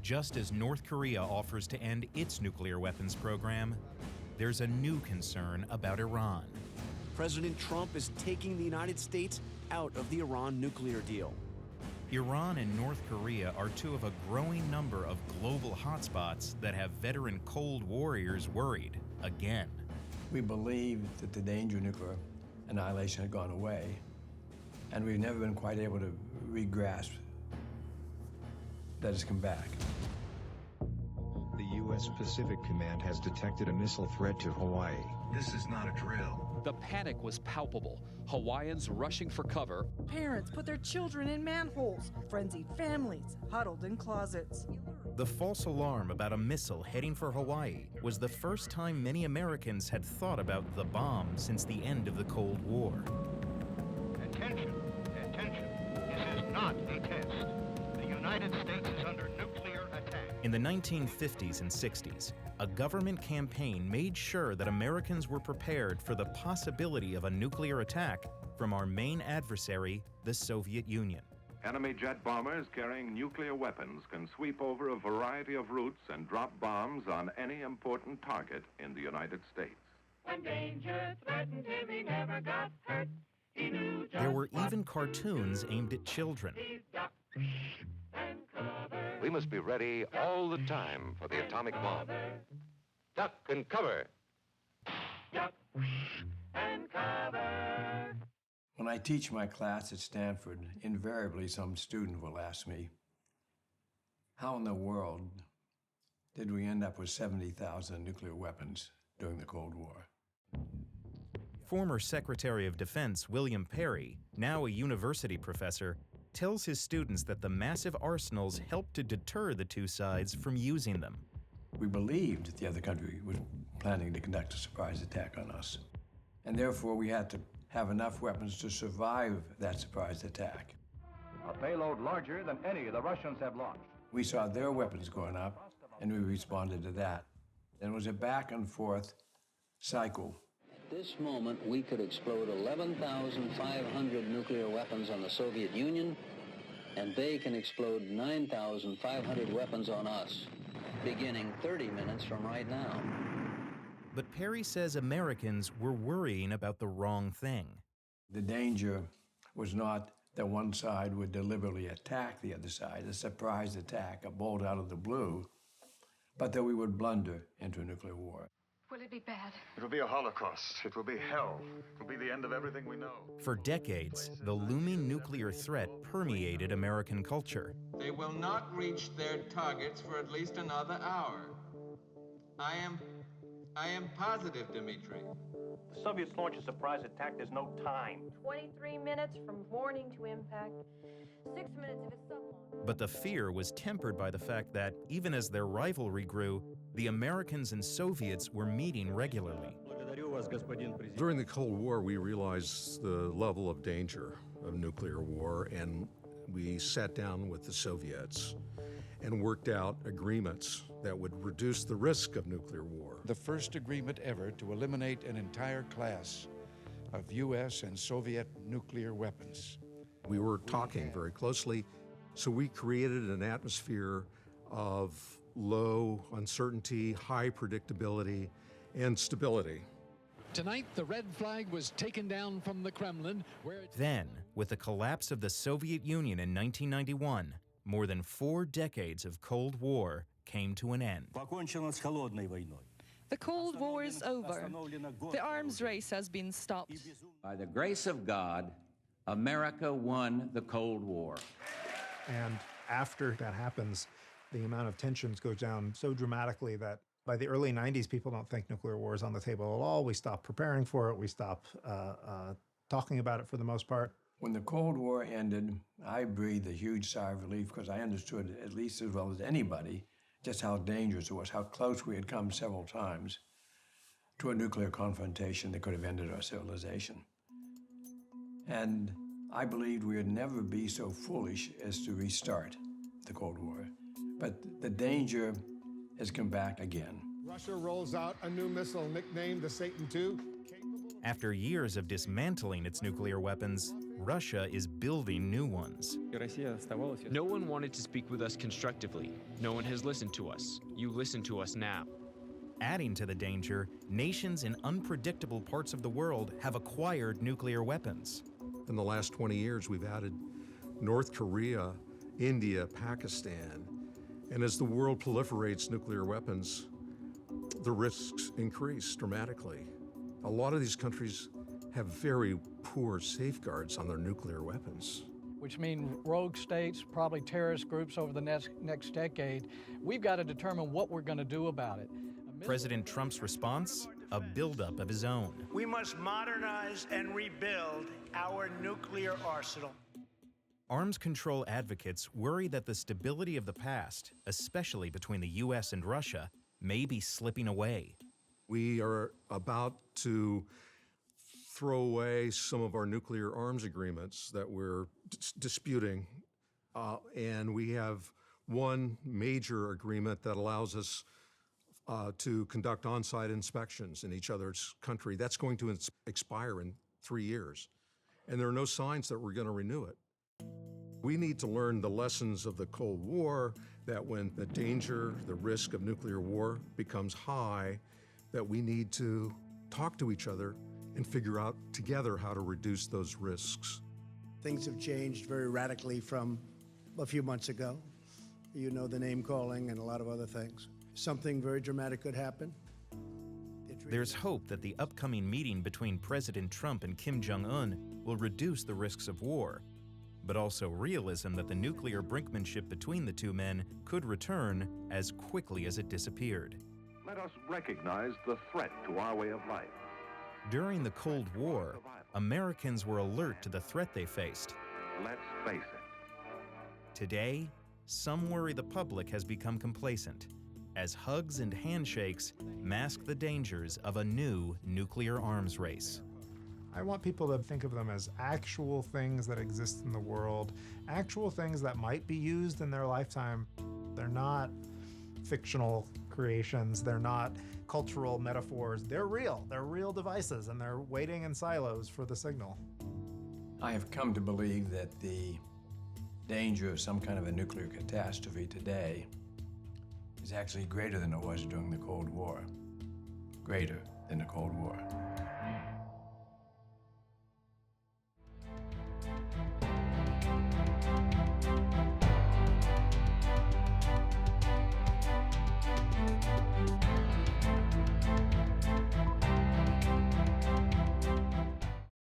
Just as North Korea offers to end its nuclear weapons program, there's a new concern about Iran. President Trump is taking the United States out of the Iran nuclear deal. Iran and North Korea are two of a growing number of global hotspots that have veteran Cold Warriors worried again. We believed that the danger of nuclear annihilation had gone away, and we've never been quite able to re-grasp that it's come back. The U.S. Pacific Command has detected a missile threat to Hawaii. This is not a drill. The panic was palpable. Hawaiians rushing for cover. Parents put their children in manholes. Frenzied families huddled in closets. The false alarm about a missile heading for Hawaii was the first time many Americans had thought about the bomb since the end of the Cold War. Attention, attention. This is not a test. The United States is under nuclear attack. In the 1950s and 60s, a government campaign made sure that Americans were prepared for the possibility of a nuclear attack from our main adversary, the Soviet Union. Enemy jet bombers carrying nuclear weapons can sweep over a variety of routes and drop bombs on any important target in the United States. When danger threatened him, he never got hurt. He knew just there were even cartoons aimed at children. We must be ready all the time for the atomic bomb. Duck and cover. Duck and cover. When I teach my class at Stanford, invariably some student will ask me, how in the world did we end up with 70,000 nuclear weapons during the Cold War? Former Secretary of Defense William Perry, now a university professor, tells his students that the massive arsenals helped to deter the two sides from using them. We believed that the other country was planning to conduct a surprise attack on us, and therefore we had to have enough weapons to survive that surprise attack. A payload larger than any the Russians have launched. We saw their weapons going up, and we responded to that. And it was a back and forth cycle. At this moment, we could explode 11,500 nuclear weapons on the Soviet Union, and they can explode 9,500 weapons on us, beginning 30 minutes from right now. But Perry says Americans were worrying about the wrong thing. The danger was not that one side would deliberately attack the other side, a surprise attack, a bolt out of the blue, but that we would blunder into a nuclear war. Will it be bad? It will be a holocaust. It will be hell. It will be the end of everything we know. For decades, the looming nuclear threat permeated American culture. They will not reach their targets for at least another hour. I am positive, Dmitri. The Soviets launch a surprise attack, there's no time. 23 minutes from warning to impact. 6 minutes if it's so long. But the fear was tempered by the fact that, even as their rivalry grew, the Americans and Soviets were meeting regularly. During the Cold War, we realized the level of danger of nuclear war, and we sat down with the Soviets and worked out agreements that would reduce the risk of nuclear war. The first agreement ever to eliminate an entire class of U.S. and Soviet nuclear weapons. We were talking very closely, so we created an atmosphere of low uncertainty, high predictability, and stability. Tonight, the red flag was taken down from the Kremlin, where Then, with the collapse of the Soviet Union in 1991, more than 4 decades of Cold War came to an end. The Cold War is over. The arms race has been stopped. By the grace of God, America won the Cold War. And after that happens, the amount of tensions goes down so dramatically that by the early 90s, people don't think nuclear war is on the table at all. We stop preparing for it. We stop talking about it for the most part. When the Cold War ended, I breathed a huge sigh of relief because I understood, at least as well as anybody, just how dangerous it was, how close we had come several times to a nuclear confrontation that could have ended our civilization. And I believed we would never be so foolish as to restart the Cold War. But the danger has come back again. Russia rolls out a new missile nicknamed the Satan II. After years of dismantling its nuclear weapons, Russia is building new ones. No one wanted to speak with us constructively. No one has listened to us. You listen to us now. Adding to the danger, nations in unpredictable parts of the world have acquired nuclear weapons. In the last 20 years, we've added North Korea, India, Pakistan. And as the world proliferates nuclear weapons, the risks increase dramatically. A lot of these countries have very poor safeguards on their nuclear weapons. Which mean rogue states, probably terrorist groups over the next decade. We've got to determine what we're going to do about it. President Trump's response? A buildup of his own. We must modernize and rebuild our nuclear arsenal. Arms control advocates worry that the stability of the past, especially between the U.S. and Russia, may be slipping away. We are about to throw away some of our nuclear arms agreements that we're disputing, and we have one major agreement that allows us to conduct on-site inspections in each other's country. That's going to expire in 3 years, and there are no signs that we're going to renew it. We need to learn the lessons of the Cold War, that when the danger, the risk of nuclear war becomes high, that we need to talk to each other and figure out together how to reduce those risks. Things have changed very radically from a few months ago. You know, the name calling and a lot of other things. Something very dramatic could happen. There's hope that the upcoming meeting between President Trump and Kim Jong-un will reduce the risks of war, but also realism that the nuclear brinkmanship between the two men could return as quickly as it disappeared. Let us recognize the threat to our way of life. During the Cold War, Americans were alert to the threat they faced. Let's face it. Today, some worry the public has become complacent, as hugs and handshakes mask the dangers of a new nuclear arms race. I want people to think of them as actual things that exist in the world, actual things that might be used in their lifetime. They're not fictional creations, they're not cultural metaphors, they're real devices, and they're waiting in silos for the signal. I have come to believe that the danger of some kind of a nuclear catastrophe today is actually greater than it was during the Cold War. Greater than the Cold War.